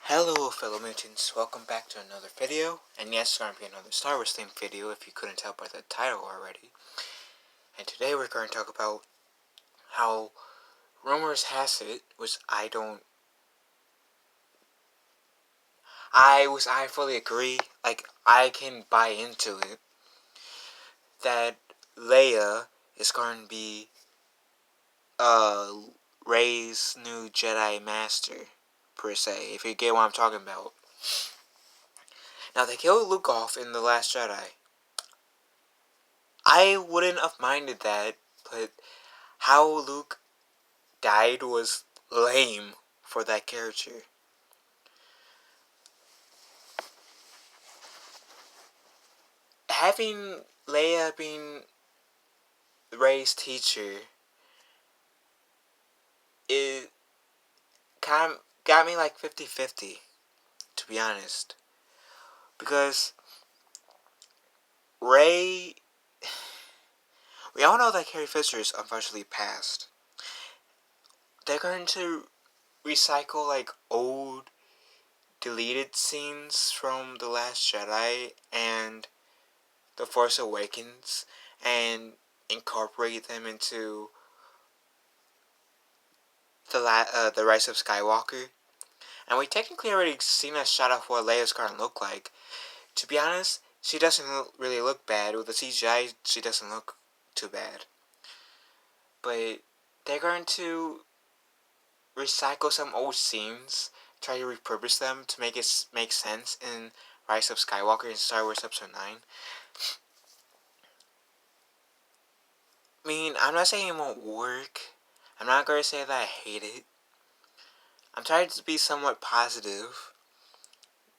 Hello fellow mutants, welcome back to another video, and yes, it's going to be another Star Wars themed video if you couldn't tell by the title already. And today we're going to talk about how rumors has it, which I fully agree, I can buy into it, that Leia is going to be, Rey's new Jedi Master, per se, if you get what I'm talking about. Now, they killed Luke off in The Last Jedi. I wouldn't have minded that, but how Luke died was lame for that character. Having Leia being Rey's teacher, it kind of got me like 50-50, to be honest. Because Rey, we all know that Carrie Fisher is unfortunately passed. They're going to recycle like old deleted scenes from The Last Jedi and The Force Awakens and incorporate them into the Rise of Skywalker. And we technically already seen a shot of what Leia's going to look like. To be honest, she doesn't really look bad. With the CGI, she doesn't look too bad. But they're going to recycle some old scenes, try to repurpose them to make it make sense in Rise of Skywalker and Star Wars Episode 9. I mean, I'm not saying it won't work. I'm not going to say that I hate it. I'm trying to be somewhat positive.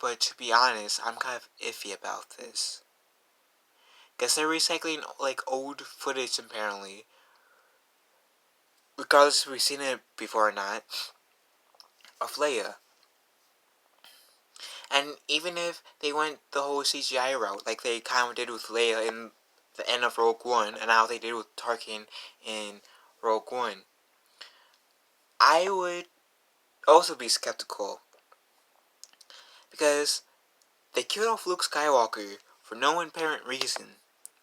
But to be honest, I'm kind of iffy about this. Guess they're recycling like old footage apparently. Regardless if we've seen it before or not. Of Leia. And even if they went the whole CGI route, like they kind of did with Leia in the end of Rogue One, and how they did with Tarkin in Rogue One, I would also be skeptical. Because they killed off Luke Skywalker for no apparent reason,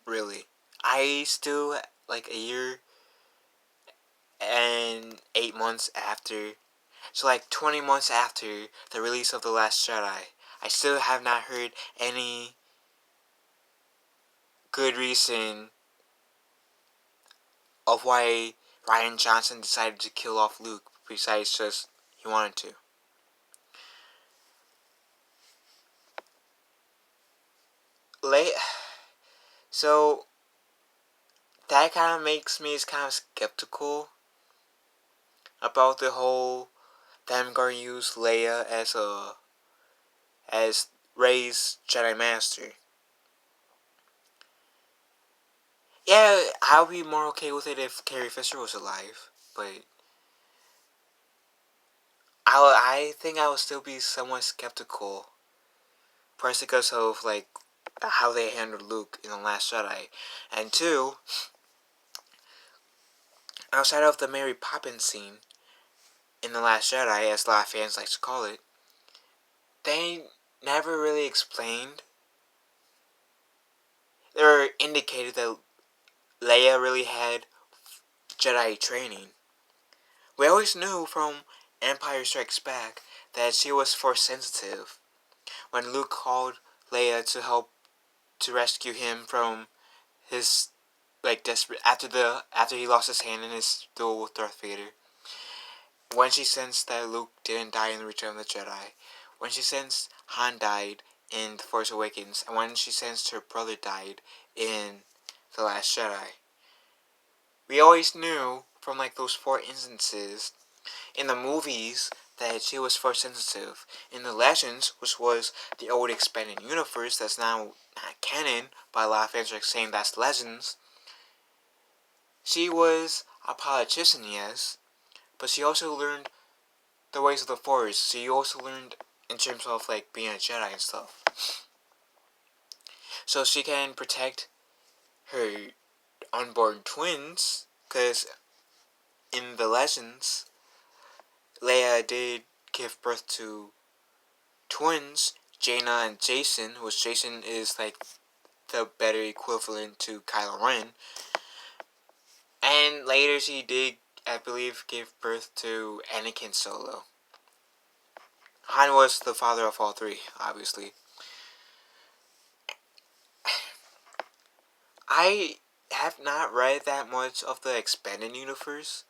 really. I still, like a year and 8 months after, so like 20 months after the release of The Last Jedi, I still have not heard any good reason of why Rian Johnson decided to kill off Luke, besides just he wanted to. So that kind of makes me kind of skeptical about the whole them going to use Leia as Rey's Jedi Master. Yeah, I'll be more okay with it if Carrie Fisher was alive, but I think I would still be somewhat skeptical, first because of like how they handled Luke in The Last Jedi, and two, outside of the Mary Poppins scene in The Last Jedi, as a lot of fans like to call it, they never really explained or indicated that Leia really had Jedi training. We always knew from Empire Strikes Back that she was Force sensitive. When Luke called Leia to help to rescue him from his desperate after he lost his hand in his duel with Darth Vader. When she sensed that Luke didn't die in the Return of the Jedi, when she sensed Han died in The Force Awakens, and when she sensed her brother died in The Last Jedi. We always knew from like those 4 instances in the movies that she was Force sensitive. In the Legends, which was the old expanded universe that's now not canon, but a lot of fans are saying that's Legends, she was a politician, yes, but she also learned the ways of the Force. She also learned in terms of like being a Jedi and stuff. So she can protect her unborn twins, because in the Legends, Leia did give birth to twins, Jaina and Jason, which Jason is like the better equivalent to Kylo Ren. And later she did, I believe, give birth to Anakin Solo. Han was the father of all three, obviously. I have not read that much of the expanded universe.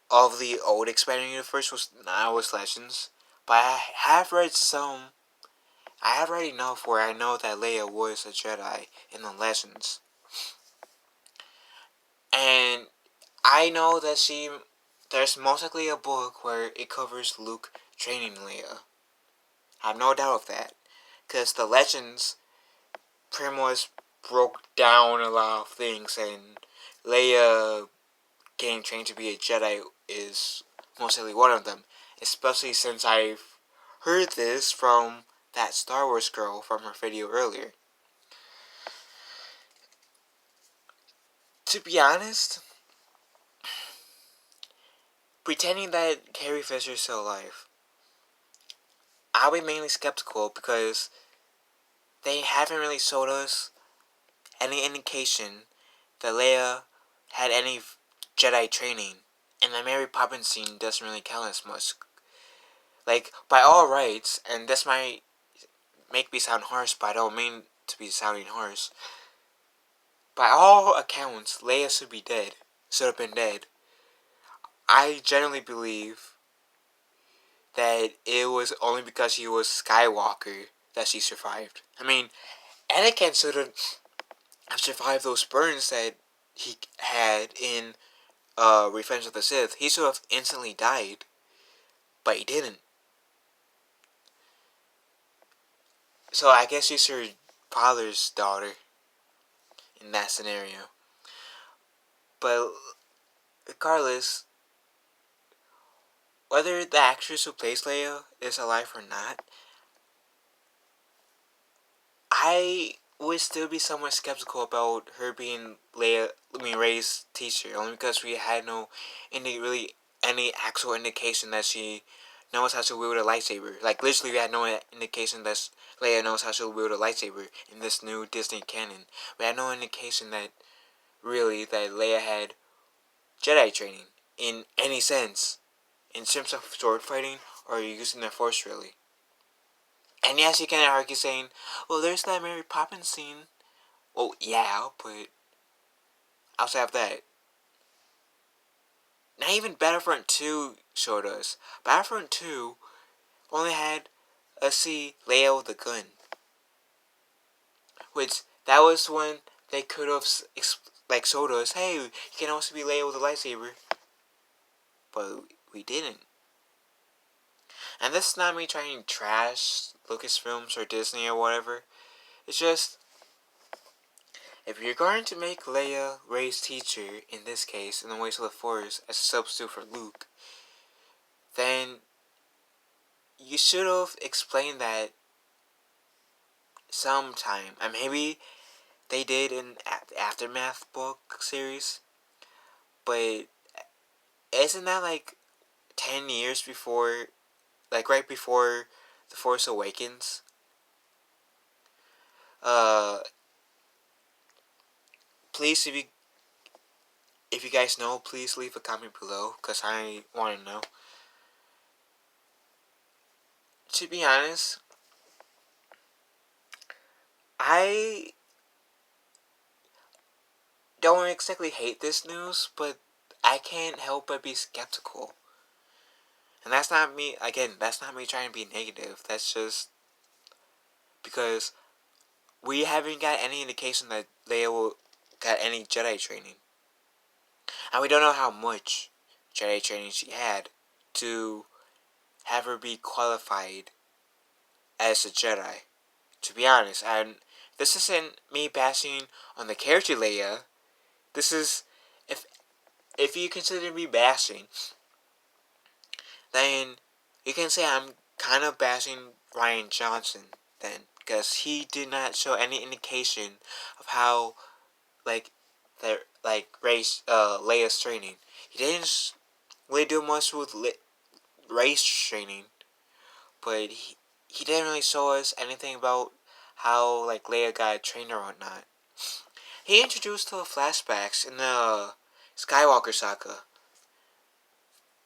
Of the old expanded universe was now was Legends. But I have read some. I have read enough where I know that Leia was a Jedi in the Legends. And I know that there's most likely a book where it covers Luke training Leia. I have no doubt of that. Because the Legends pretty much broke down a lot of things, and Leia getting trained to be a Jedi is most likely one of them. Especially since I've heard this from that Star Wars girl from her video earlier. To be honest, pretending that Carrie Fisher is still alive, I'll be mainly skeptical because they haven't really showed us any indication that Leia had any Jedi training, and the Mary Poppins scene doesn't really count as much. Like, by all rights, and this might make me sound harsh, but I don't mean to be sounding harsh. By all accounts, Leia should be dead. Should have been dead. I generally believe that it was only because she was Skywalker that she survived. I mean, Anakin should have survived those burns that he had in Revenge of the Sith. He should have instantly died, but he didn't. So I guess she's her father's daughter in that scenario. But regardless, whether the actress who plays Leia is alive or not, I would still be somewhat skeptical about her being Rey's teacher, only because we had any actual indication that she knows how to wield a lightsaber. Like, literally, we had no indication that Leia knows how to wield a lightsaber in this new Disney canon. We had no indication that Leia had Jedi training in any sense, in terms of sword fighting or using the Force, really. And yes, you can argue saying, well, there's that Mary Poppins scene. Well, yeah, but outside of that, not even Battlefront 2 showed us. Battlefront 2 only had a Leia with a gun. Which, that was when they could have, showed us, hey, you can also be Leia with a lightsaber. But we didn't. And this is not me trying to trash Lucasfilms or Disney or whatever. It's just, if you're going to make Leia Rey's teacher, in this case, in the Ways of the Force, as a substitute for Luke, then you should have explained that sometime. And maybe they did in the Aftermath book series, but isn't that like 10 years before, like right before The Force Awakens? Please, if you guys know, please leave a comment below, because I want to know. To be honest, I don't exactly hate this news, but I can't help but be skeptical. And that's not me, again, that's not me trying to be negative. That's just because we haven't got any indication that Leia will got any Jedi training. And we don't know how much Jedi training she had to have her be qualified as a Jedi. To be honest, and this isn't me bashing on the character Leia. This is, if you consider me bashing, then you can say I'm kind of bashing Rian Johnson then, because he did not show any indication of how Leia's training. He didn't really do much with Rey's training, but he didn't really show us anything about how like Leia got a trainer or whatnot. He introduced the flashbacks in the Skywalker saga.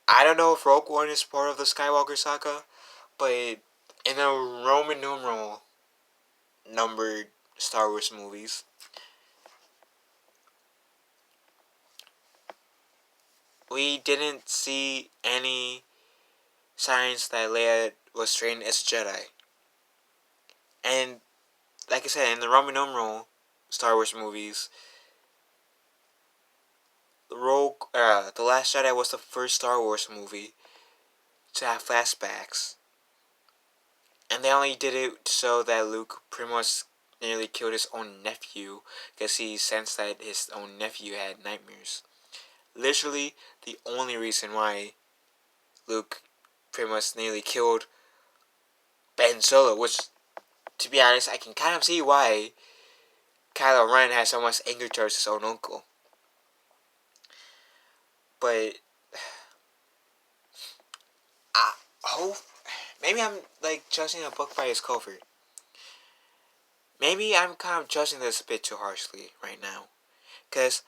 I don't know if Rogue One is part of the Skywalker saga, but in the Roman numeral numbered Star Wars movies, we didn't see any signs that Leia was trained as a Jedi. And like I said, in the Roman numeral Star Wars movies, The Last Jedi was the first Star Wars movie to have flashbacks. And they only did it so that Luke pretty much nearly killed his own nephew because he sensed that his own nephew had nightmares. Literally, the only reason why Luke pretty much nearly killed Ben Solo, which, to be honest, I can kind of see why Kylo Ren has so much anger towards his own uncle. But I hope maybe I'm like judging a book by its cover. Maybe I'm kind of judging this a bit too harshly right now, because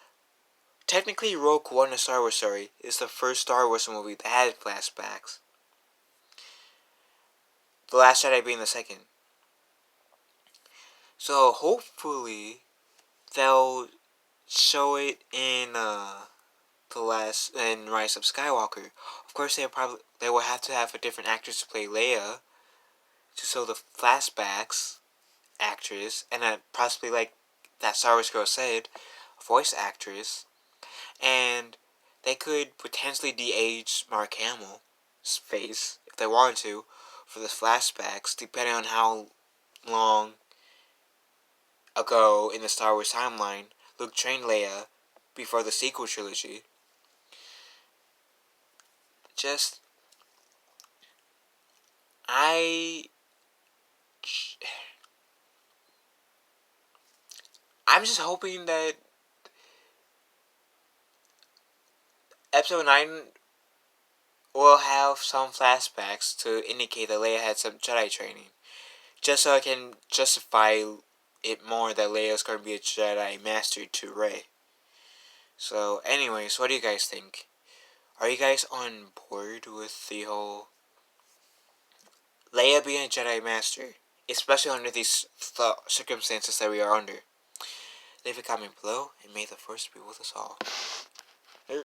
technically Rogue One, a Star Wars story, is the first Star Wars movie that had flashbacks. The Last Jedi being the second. So hopefully they'll show it in Rise of Skywalker. Of course, they will have to have a different actress to play Leia to show the flashbacks actress, and possibly like that Star Wars girl said, voice actress, and they could potentially de-age Mark Hamill's face if they wanted to for the flashbacks, depending on how long ago in the Star Wars timeline Luke trained Leia before the sequel trilogy. Just I'm just hoping that Episode 9 will have some flashbacks to indicate that Leia had some Jedi training. Just so I can justify it more that Leia's going to be a Jedi Master to Rey. So, anyways, what do you guys think? Are you guys on board with the whole Leia being a Jedi Master? Especially under these circumstances that we are under. Leave a comment below, and may the Force be with us all.